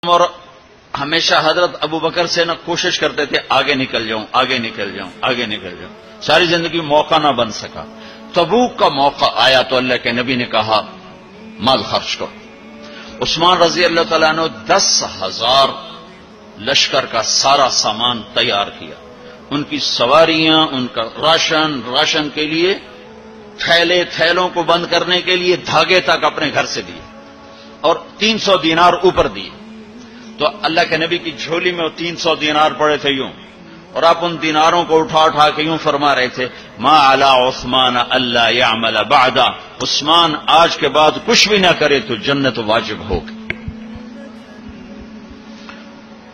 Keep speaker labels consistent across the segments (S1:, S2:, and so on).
S1: اور ہمیشہ حضرت ابو بکر سے نہ کوشش کرتے تھے آگے نکل جاؤں آگے نکل جاؤں آگے نکل جاؤں، ساری زندگی موقع نہ بن سکا۔ تبوک کا موقع آیا تو اللہ کے نبی نے کہا مال خرچ کرو۔ عثمان رضی اللہ تعالیٰ عنہ 10,000 لشکر کا سارا سامان تیار کیا، ان کی سواریاں، ان کا راشن کے لیے تھیلوں کو بند کرنے کے لیے دھاگے تک اپنے گھر سے دیے اور 300 دینار اوپر دیے۔ تو اللہ کے نبی کی جھولی میں وہ 300 دینار پڑے تھے یوں، اور آپ ان دیناروں کو اٹھا کے یوں فرما رہے تھے ما علی عثمان اللہ یعمل بعدا، عثمان آج کے بعد کچھ بھی نہ کرے تو جنت واجب ہوگی۔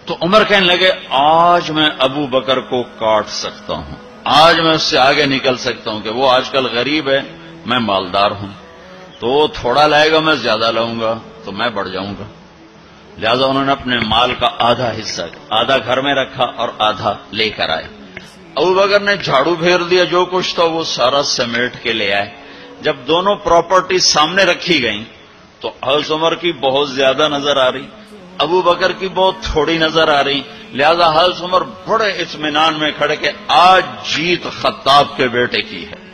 S1: تو عمر کہنے لگے آج میں ابو بکر کو کاٹ سکتا ہوں، آج میں اس سے آگے نکل سکتا ہوں کہ وہ آج کل غریب ہے، میں مالدار ہوں، تو وہ تھوڑا لائے گا میں زیادہ لاؤں گا تو میں بڑھ جاؤں گا۔ لہذا انہوں نے اپنے مال کا آدھا حصہ، آدھا گھر میں رکھا اور آدھا لے کر آئے۔ ابو بکر نے جھاڑو پھیر دیا، جو کچھ تھا وہ سارا سمیٹ کے لے آئے۔ جب دونوں پراپرٹی سامنے رکھی گئیں تو حضرت عمر کی بہت زیادہ نظر آ رہی، ابو بکر کی بہت تھوڑی نظر آ رہی۔ لہذا حضرت عمر بڑے اطمینان میں کھڑے کہ آج جیت خطاب کے بیٹے کی ہے،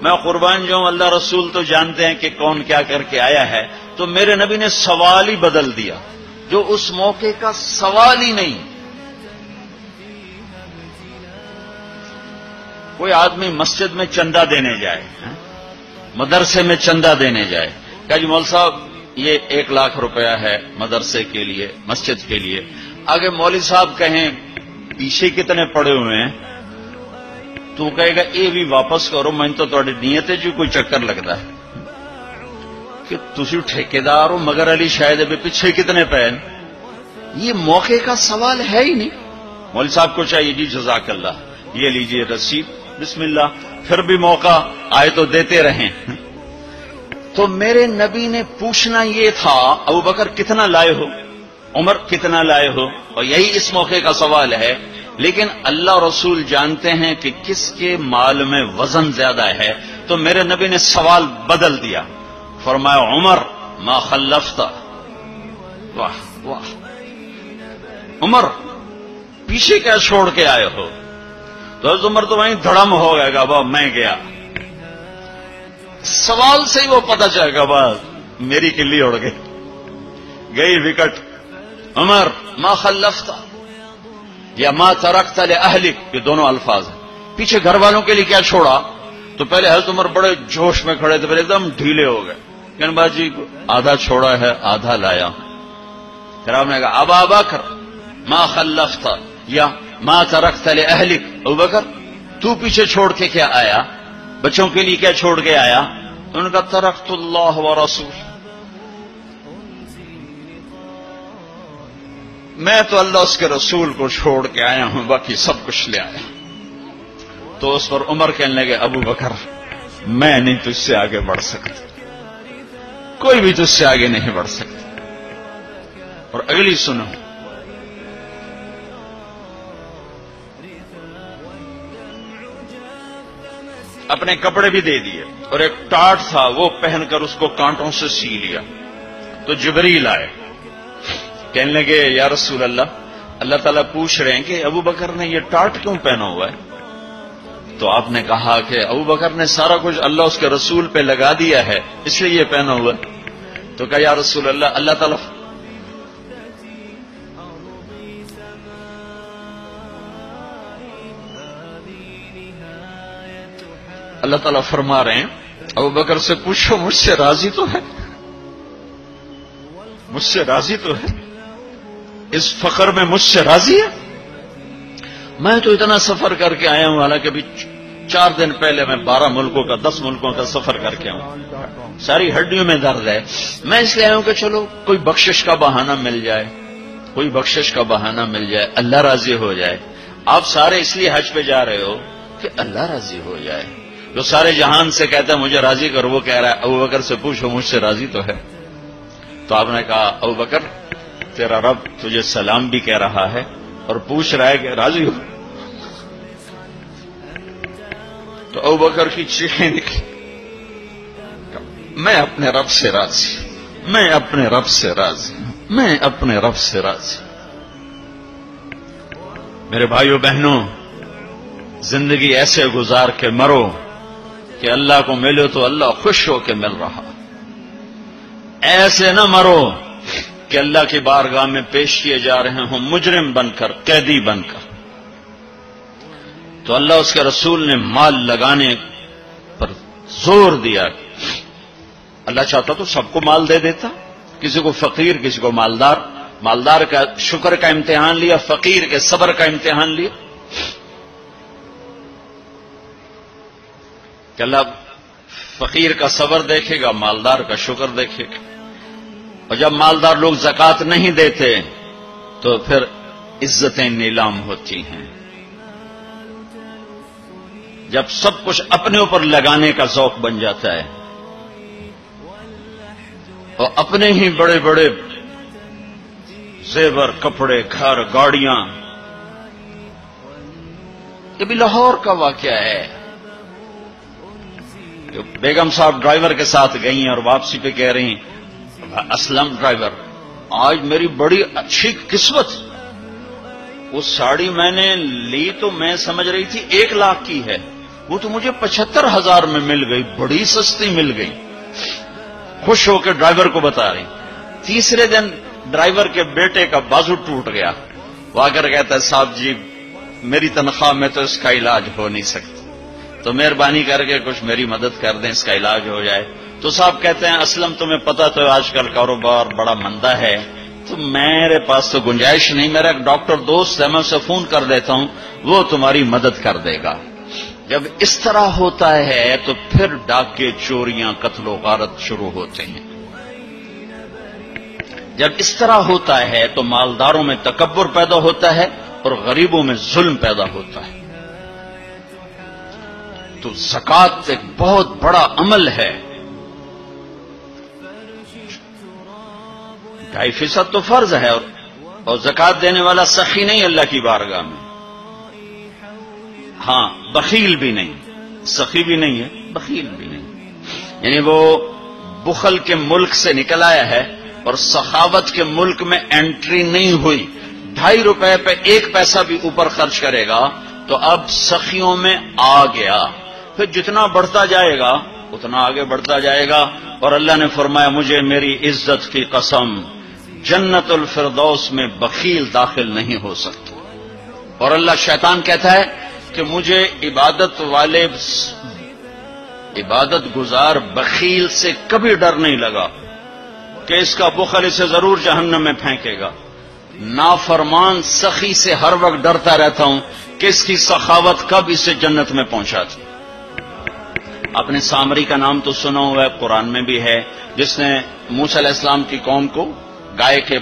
S1: میں قربان جاؤں، اللہ رسول تو جانتے ہیں کہ کون کیا کر کے آیا ہے۔ تو میرے نبی نے سوال ہی بدل دیا، جو اس موقع کا سوال ہی نہیں۔ کوئی آدمی مسجد میں چندہ دینے جائے، مدرسے میں چندہ دینے جائے، کہ جی مول صاحب یہ 1 لاکھ روپیہ ہے مدرسے کے لیے، مسجد کے لیے، آگے مولوی صاحب کہیں پیچھے کتنے پڑے ہوئے ہیں، تو کہے گا یہ بھی واپس کرو، میں تو تھوڑی نیت ہے جو کوئی چکر لگتا ہے کہ تسی ٹھیکیدار ہو، مگر علی شاید ابھی پیچھے کتنے پے ہیں۔ یہ موقع کا سوال ہے ہی نہیں۔ مولوی صاحب کو چاہیے جی جزاک اللہ، یہ لیجئے رسید، بسم اللہ، پھر بھی موقع آئے تو دیتے رہیں۔ تو میرے نبی نے پوچھنا یہ تھا ابو بکر کتنا لائے ہو، عمر کتنا لائے ہو، اور یہی اس موقع کا سوال ہے۔ لیکن اللہ رسول جانتے ہیں کہ کس کے مال میں وزن زیادہ ہے، تو میرے نبی نے سوال بدل دیا، فرمایا عمر ما خلفت، واہ واہ، عمر پیچھے کیا چھوڑ کے آئے ہو؟ تو حضرت عمر تو وہیں دھڑم ہو گئے گا، باب میں گیا، سوال سے ہی وہ پتہ چلے گا، بس میری کلی اڑ گئی وکٹ۔ عمر ما خلفت یا ما ترکت لأہلک، یہ دونوں الفاظ ہیں، پیچھے گھر والوں کے لیے کیا چھوڑا؟ تو پہلے حضرت عمر بڑے جوش میں کھڑے تھے، پھر ایک دم ڈھیلے ہو گئے، کہنے باجی آدھا چھوڑا ہے آدھا لایا ہوں۔ پھر آپ نے کہا ابا بکر ما خلفت یا ما ترکت لأہلک، ابو بکر تو پیچھے چھوڑ کے کیا آیا، بچوں کے لیے کیا چھوڑ کے آیا؟ تو انہوں نے کہا ترکت اللہ ورسول، میں تو اللہ اس کے رسول کو چھوڑ کے آیا ہوں، باقی سب کچھ لے آیا۔ تو اس پر عمر کہنے لگے ابو بکر میں نہیں تجھ سے آگے بڑھ سکتا، کوئی بھی تجھ سے آگے نہیں بڑھ سکتا۔ اور اگلی سنو، اپنے کپڑے بھی دے دیے اور ایک ٹاٹ تھا وہ پہن کر اس کو کانٹوں سے سی لیا۔ تو جبریل آئے، کہنے لگے یا رسول اللہ، اللہ تعالیٰ پوچھ رہے ہیں کہ ابو بکر نے یہ ٹاٹ کیوں پہنا ہوا ہے؟ تو آپ نے کہا کہ ابو بکر نے سارا کچھ اللہ اس کے رسول پہ لگا دیا ہے اس لیے یہ پہنا ہوا ہے۔ تو کہا یا رسول اللہ، اللہ تعالیٰ فرما رہے ہیں ابو بکر سے پوچھو مجھ سے راضی تو ہے، مجھ سے راضی تو ہے، اس فخر میں مجھ سے راضی ہے؟ میں تو اتنا سفر کر کے آیا ہوں، حالانکہ ابھی 4 دن پہلے میں 12 ملکوں کا 10 ملکوں کا سفر کر کے ہوں، ساری ہڈیوں میں درد ہے، میں اس لیے آیا ہوں کہ چلو کوئی بخشش کا بہانہ مل جائے، کوئی بخشش کا بہانہ مل جائے، اللہ راضی ہو جائے۔ آپ سارے اس لیے حج پہ جا رہے ہو کہ اللہ راضی ہو جائے، جو سارے جہان سے کہتا ہے مجھے راضی کر، وہ کہہ رہا ہے ابو بکر سے پوچھو مجھ سے راضی تو ہے۔ تو آپ نے کہا ابو بکر تیرا رب تجھے سلام بھی کہہ رہا ہے اور پوچھ رہا ہے کہ راضی ہو؟ تو ابو بکر کی چیخیں نکلی، میں اپنے رب سے راضی، میں اپنے رب سے راضی ہوں۔ میں اپنے رب سے راضی. میرے بھائیوں بہنوں، زندگی ایسے گزار کے مرو کہ اللہ کو ملو تو اللہ خوش ہو کے مل رہا. ایسے نہ مرو کہ اللہ کی بارگاہ میں پیش کیے جا رہے ہوں مجرم بن کر، قیدی بن کر. تو اللہ اس کے رسول نے مال لگانے پر زور دیا. اللہ چاہتا تو سب کو مال دے دیتا، کسی کو فقیر، کسی کو مالدار. مالدار کا شکر کا امتحان لیا، فقیر کے صبر کا امتحان لیا. کہ اللہ فقیر کا صبر دیکھے گا، مالدار کا شکر دیکھے گا. اور جب مالدار لوگ زکوٰۃ نہیں دیتے تو پھر عزتیں نیلام ہوتی ہیں. جب سب کچھ اپنے اوپر لگانے کا ذوق بن جاتا ہے اور اپنے ہی بڑے بڑے زیور، کپڑے، گھر، گاڑیاں. یہ بھی لاہور کا واقعہ ہے. بیگم صاحب ڈرائیور کے ساتھ گئی ہیں اور واپسی پہ کہہ رہی ہیں اسلم ڈرائیور، آج میری بڑی اچھی قسمت، وہ ساڑی میں نے لی تو میں سمجھ رہی تھی 1 لاکھ کی ہے، وہ تو مجھے 75,000 میں مل گئی، بڑی سستی مل گئی. خوش ہو کے ڈرائیور کو بتا رہی. تیسرے دن ڈرائیور کے بیٹے کا بازو ٹوٹ گیا. وہ آ کر کہتا ہے صاحب جی میری تنخواہ میں تو اس کا علاج ہو نہیں سکتا، تو مہربانی کر کے کچھ میری مدد کر دیں، اس کا علاج ہو جائے. تو صاحب کہتے ہیں اسلم تمہیں پتا تو آج کل کاروبار بڑا مندہ ہے، تو میرے پاس تو گنجائش نہیں، میرا ایک ڈاکٹر دوست ہے، میں اسے فون کر دیتا ہوں، وہ تمہاری مدد کر دے گا. جب اس طرح ہوتا ہے تو پھر ڈاکے، چوریاں، قتل و غارت شروع ہوتے ہیں. جب اس طرح ہوتا ہے تو مالداروں میں تکبر پیدا ہوتا ہے اور غریبوں میں ظلم پیدا ہوتا ہے. تو زکوٰۃ ایک بہت بڑا عمل ہے. 2.5% تو فرض ہے، اور زکوٰۃ دینے والا سخی نہیں اللہ کی بارگاہ میں. ہاں بخیل بھی نہیں، سخی بھی نہیں ہے، بخیل بھی نہیں. یعنی وہ بخل کے ملک سے نکل آیا ہے اور سخاوت کے ملک میں انٹری نہیں ہوئی. 2.5 روپے پہ 1 پیسہ بھی اوپر خرچ کرے گا تو اب سخیوں میں آ گیا. پھر جتنا بڑھتا جائے گا اتنا آگے بڑھتا جائے گا. اور اللہ نے فرمایا مجھے میری عزت کی قسم جنت الفردوس میں بخیل داخل نہیں ہو سکتا. اور اللہ شیطان کہتا ہے کہ مجھے عبادت گزار بخیل سے کبھی ڈر نہیں لگا کہ اس کا بخل اسے ضرور جہنم میں پھینکے گا. نافرمان سخی سے ہر وقت ڈرتا رہتا ہوں کہ اس کی سخاوت کب اسے جنت میں پہنچاتی. اپنے سامری کا نام تو سنا ہوا ہے، قرآن میں بھی ہے، جس نے موسیٰ علیہ السلام کی قوم کو گائے کے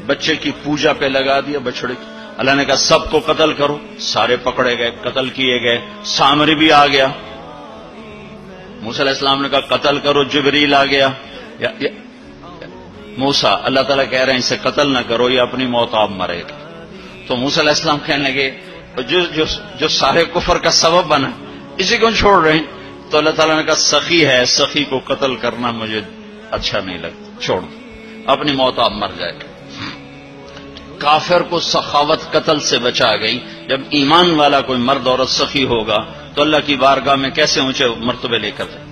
S1: بچے کی پوجا پہ لگا دیا، بچڑے کی. اللہ نے کہا سب کو قتل کرو، سارے پکڑے گئے، قتل کیے گئے. سامری بھی آ گیا. موسیٰ علیہ السلام نے کہا قتل کرو، جبریل آ گیا. موسیٰ اللہ تعالیٰ کہہ رہے ہیں اسے قتل نہ کرو، یہ اپنی موت آپ مرے گا. تو موسیٰ علیہ السلام کہنے لگے جو سارے کفر کا سبب بنا اسی کو چھوڑ رہے ہیں. تو اللہ تعالیٰ نے کہا سخی ہے، سخی کو قتل کرنا مجھے اچھا نہیں لگتا، چھوڑ دو، اپنی موت آپ مر جائے گا. کافر کو سخاوت قتل سے بچا گئی. جب ایمان والا کوئی مرد عورت سخی ہوگا تو اللہ کی بارگاہ میں کیسے اونچے مرتبے لے کر جائے.